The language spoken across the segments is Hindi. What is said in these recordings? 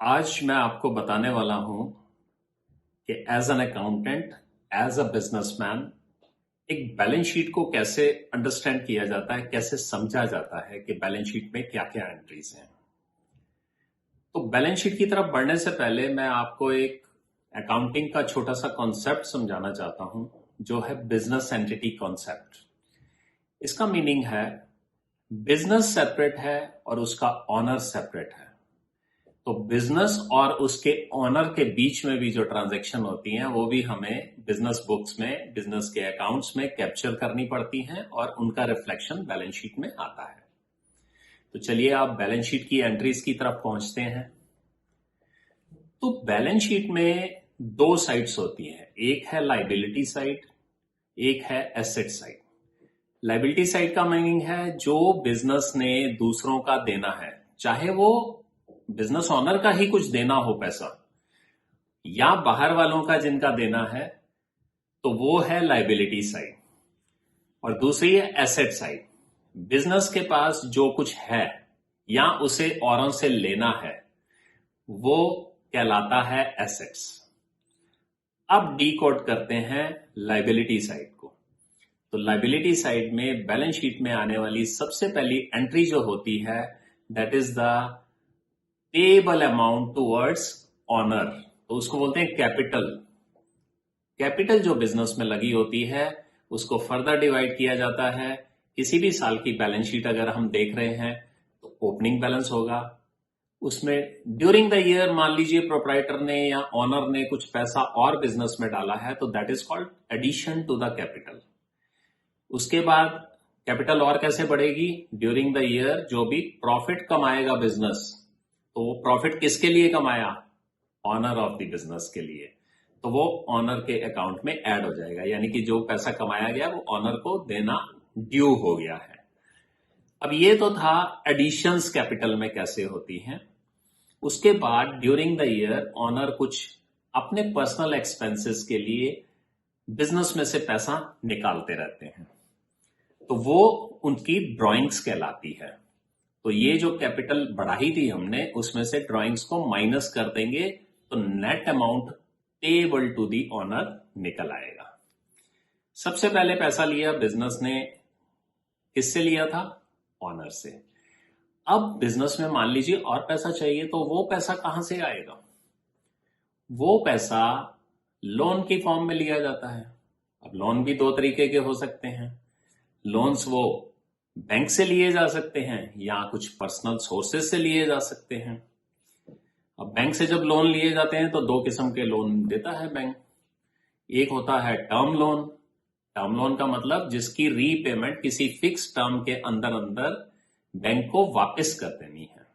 आज मैं आपको बताने वाला हूं कि as an accountant, as a businessman, एक बैलेंस शीट को कैसे अंडरस्टैंड किया जाता है, कैसे समझा जाता है कि बैलेंस शीट में क्या क्या एंट्रीज हैं। तो बैलेंस शीट की तरफ बढ़ने से पहले मैं आपको एक अकाउंटिंग का छोटा सा कॉन्सेप्ट समझाना चाहता हूं, जो है बिजनेस एंटिटी कॉन्सेप्ट। इसका मीनिंग है बिजनेस सेपरेट है और उसका ऑनर सेपरेट है। तो बिजनेस और उसके ऑनर के बीच में भी जो ट्रांजैक्शन होती हैं वो भी हमें बिजनेस बुक्स में, बिजनेस के अकाउंट्स में कैप्चर करनी पड़ती हैं और उनका रिफ्लेक्शन बैलेंस शीट में आता है। तो चलिए आप बैलेंस शीट की एंट्रीज की तरफ पहुंचते हैं। तो बैलेंस शीट में दो साइड्स होती हैं, एक है लाइबिलिटी साइड, एक है एसेट साइड। लाइबिलिटी साइड का मीनिंग है जो बिजनेस ने दूसरों का देना है, चाहे वो बिजनेस ऑनर का ही कुछ देना हो पैसा या बाहर वालों का जिनका देना है, तो वो है लाइबिलिटी साइड। और दूसरी है एसेट साइड, बिजनेस के पास जो कुछ है या उसे औरों से लेना है वो कहलाता है एसेट्स। अब डीकोड करते हैं लाइबिलिटी साइड को। तो लाइबिलिटी साइड में बैलेंस शीट में आने वाली सबसे पहली एंट्री जो होती है, that is the payable amount towards owner. तो उसको बोलते हैं कैपिटल। कैपिटल जो बिजनेस में लगी होती है उसको फर्दर डिवाइड किया जाता है। किसी भी साल की बैलेंस शीट अगर हम देख रहे हैं तो ओपनिंग बैलेंस होगा, उसमें ड्यूरिंग द ईयर मान लीजिए प्रोप्राइटर ने या ऑनर ने कुछ पैसा और बिजनेस में डाला है, तो that is called addition to the capital. उसके बाद कैपिटल और कैसे बढ़ेगी, ड्यूरिंग द ईयर जो भी प्रॉफिट कमाएगा बिजनेस, तो वो प्रॉफिट किसके लिए कमाया, ऑनर ऑफ द बिजनेस के लिए, तो वो ऑनर के अकाउंट में ऐड हो जाएगा। यानी कि जो पैसा कमाया गया वो ऑनर को देना ड्यू हो गया है। अब ये तो था एडिशंस कैपिटल में कैसे होती हैं। उसके बाद ड्यूरिंग द ईयर ऑनर कुछ अपने पर्सनल एक्सपेंसेस के लिए बिजनेस में से पैसा निकालते रहते हैं, तो वो उनकी ड्राइंग्स कहलाती है। तो ये जो कैपिटल बढ़ाई थी हमने उसमें से ड्राइंग्स को माइनस कर देंगे, तो net amount payable to the owner निकल आएगा। सबसे पहले पैसा लिया बिजनेस ने, किससे लिया था, ऑनर से। अब बिजनेस में मान लीजिए और पैसा चाहिए, तो वो पैसा कहां से आएगा, वो पैसा लोन की फॉर्म में लिया जाता है। अब लोन भी दो तरीके के हो सकते हैं। लोन्स वो बैंक से लिए जा सकते हैं या कुछ पर्सनल सोर्सेज से लिए जा सकते हैं। अब बैंक से जब लोन लिए जाते हैं तो दो किस्म के लोन देता है बैंक। एक होता है टर्म लोन। टर्म लोन का मतलब जिसकी रीपेमेंट किसी फिक्स टर्म के अंदर अंदर बैंक को वापस कर देनी है।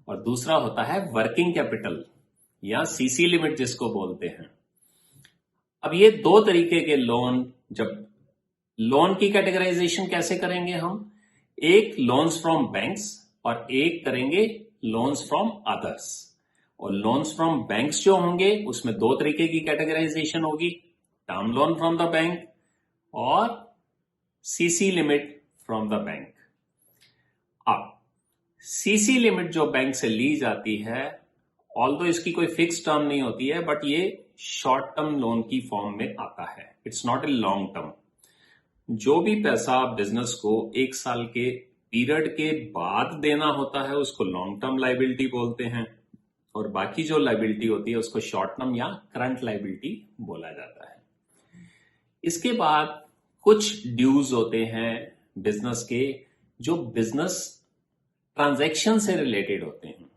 और दूसरा होता है वर्किंग कैपिटल या सीसी लिमिट जिसको बोलते हैं। अब ये दो तरीके के लोन, जब लोन की कैटेगराइजेशन कैसे करेंगे हम, एक लोन्स फ्रॉम बैंक्स और एक करेंगे लोन्स फ्रॉम अदर्स। और लोन्स फ्रॉम बैंक्स जो होंगे उसमें दो तरीके की कैटेगराइजेशन होगी, term loan from the bank और CC limit from the bank. अब सीसी लिमिट जो बैंक से ली जाती है, ऑल्दो इसकी कोई फिक्स टर्म नहीं होती है, बट ये शॉर्ट टर्म लोन की फॉर्म में आता है, it's not a long term. जो भी पैसा बिजनेस को एक साल के पीरियड के बाद देना होता है उसको लॉन्ग टर्म लाइबिलिटी बोलते हैं, और बाकी जो लाइबिलिटी होती है उसको शॉर्ट टर्म या करंट लाइबिलिटी बोला जाता है। इसके बाद कुछ ड्यूज होते हैं बिजनेस के, जो बिजनेस ट्रांजैक्शन से रिलेटेड होते हैं।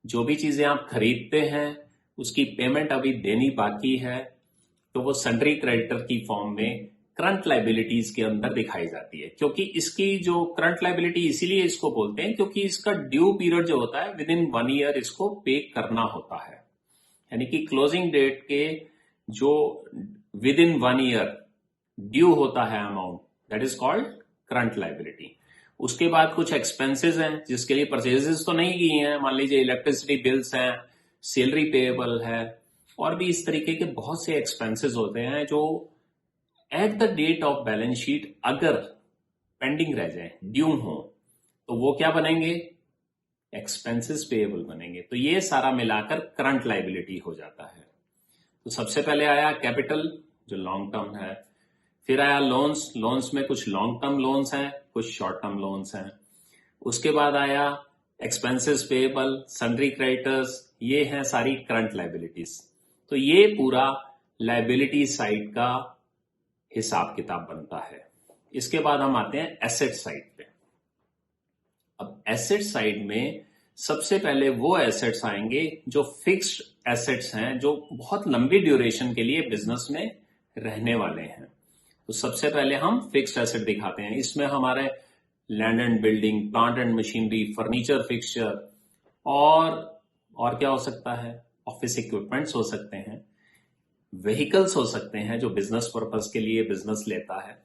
जो भी चीजें आप खरीदते हैं उसकी पेमेंट अभी देनी बाकी है, तो वो सन्ड्री क्रेडिटर की फॉर्म में करंट लाइबिलिटीज के अंदर दिखाई जाती है। क्योंकि इसकी जो करंट लाइबिलिटी इसीलिए इसको बोलते हैं क्योंकि इसका ड्यू पीरियड जो होता है विद इन 1 ईयर इसको पे करना होता है। यानी कि क्लोजिंग डेट के जो विद इन 1 ईयर ड्यू होता है amount, that is called current liability. उसके बाद कुछ एक्सपेंसेस हैं जिसके लिए परचेजेस तो नहीं की हैं, मान लीजिए इलेक्ट्रिसिटी बिल्स हैं, सैलरी पेएबल है, और भी इस तरीके के बहुत से एक्सपेंसेस होते हैं जो at the date of balance sheet अगर पेंडिंग रह जाए, ड्यू हो, तो वो क्या बनेंगे, एक्सपेंसेस पेएबल बनेंगे। तो ये सारा मिलाकर करंट लायबिलिटी हो जाता है। तो सबसे पहले आया कैपिटल जो लॉन्ग टर्म है, फिर आया लोन्स, लोन्स में कुछ लॉन्ग टर्म लोन्स हैं, कुछ शॉर्ट टर्म लोन्स हैं। उसके बाद आया एक्सपेंसेस पेएबल, सन्ड्री क्रेडिटर्स, ये हैं सारी करंट लायबिलिटीज। तो ये पूरा लायबिलिटी साइड का हिसाब किताब बनता है। इसके बाद हम आते हैं एसेट साइड पे। अब एसेट साइड में सबसे पहले वो एसेट्स आएंगे जो फिक्स्ड एसेट्स हैं, जो बहुत लंबी ड्यूरेशन के लिए बिजनेस में रहने वाले हैं। तो सबसे पहले हम फिक्स्ड एसेट दिखाते हैं। इसमें हमारे land and building, plant and machinery, furniture fixture और क्या हो सकता है, ऑफिस इक्विपमेंट्स हो सकते हैं, व्हीकल्स हो सकते हैं जो बिजनेस पर्पस के लिए बिजनेस लेता है।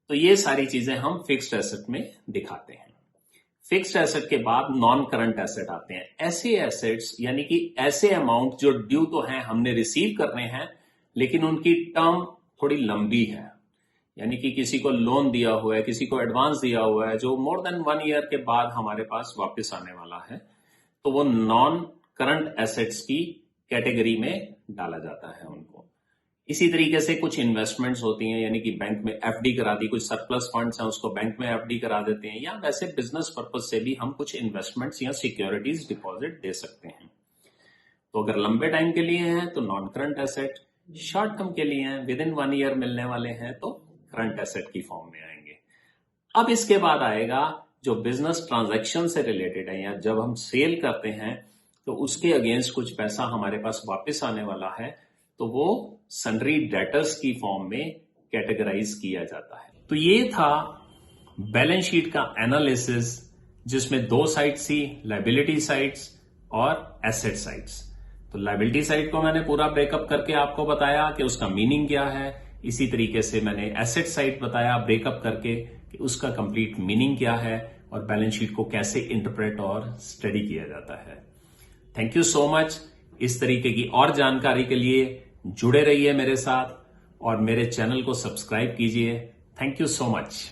तो ये सारी चीजें हम फिक्स्ड एसेट में दिखाते हैं। फिक्स्ड एसेट के बाद नॉन करंट एसेट आते हैं। ऐसे एसेट्स यानी कि ऐसे अमाउंट जो ड्यू तो हैं, हमने रिसीव करने हैं, लेकिन उनकी टर्म थोड़ी लंबी है। यानी कि किसी को लोन दिया हुआ है, किसी को एडवांस दिया हुआ है, जो मोर देन 1 ईयर के बाद हमारे पास वापस आने वाला है, तो वो नॉन करंट एसेट्स की कैटेगरी में डाला जाता है उनको। इसी तरीके से कुछ इन्वेस्टमेंट्स होती हैं, यानी कि बैंक में एफडी करा दी, कुछ सरप्लस फंड्स हैं उसको बैंक में एफडी करा देते हैं, या वैसे बिजनेस पर्पस से भी हम कुछ इन्वेस्टमेंट्स या सिक्योरिटीज डिपॉजिट दे सकते हैं। तो अगर लंबे टाइम के लिए हैं तो non current asset, short term के लिए हैं, विद इन 1 ईयर मिलने वाले हैं, तो करंट एसेट की फॉर्म में आएंगे। अब इसके बाद आएगा जो बिजनेस ट्रांजैक्शन से रिलेटेड है, या जब हम सेल करते हैं तो उसके अगेंस्ट कुछ पैसा हमारे पास वापस आने वाला है, तो वो सन्ड्री डेटर्स की फॉर्म में कैटेगराइज किया जाता है। तो ये था बैलेंस शीट का एनालिसिस, जिसमें 2 साइड्स थी, लायबिलिटी साइड्स और एसेट साइड्स। तो लायबिलिटी साइड को मैंने पूरा ब्रेकअप करके आपको बताया कि उसका मीनिंग क्या है। इसी तरीके से मैंने एसेट साइड बताया ब्रेकअप करके कि उसका कंप्लीट मीनिंग क्या है और बैलेंस शीट को कैसे इंटरप्रेट और स्टडी किया जाता है। Thank you so much. इस तरीके की और जानकारी के लिए जुड़े रहिए मेरे साथ और मेरे चैनल को सब्सक्राइब कीजिए। Thank you so much.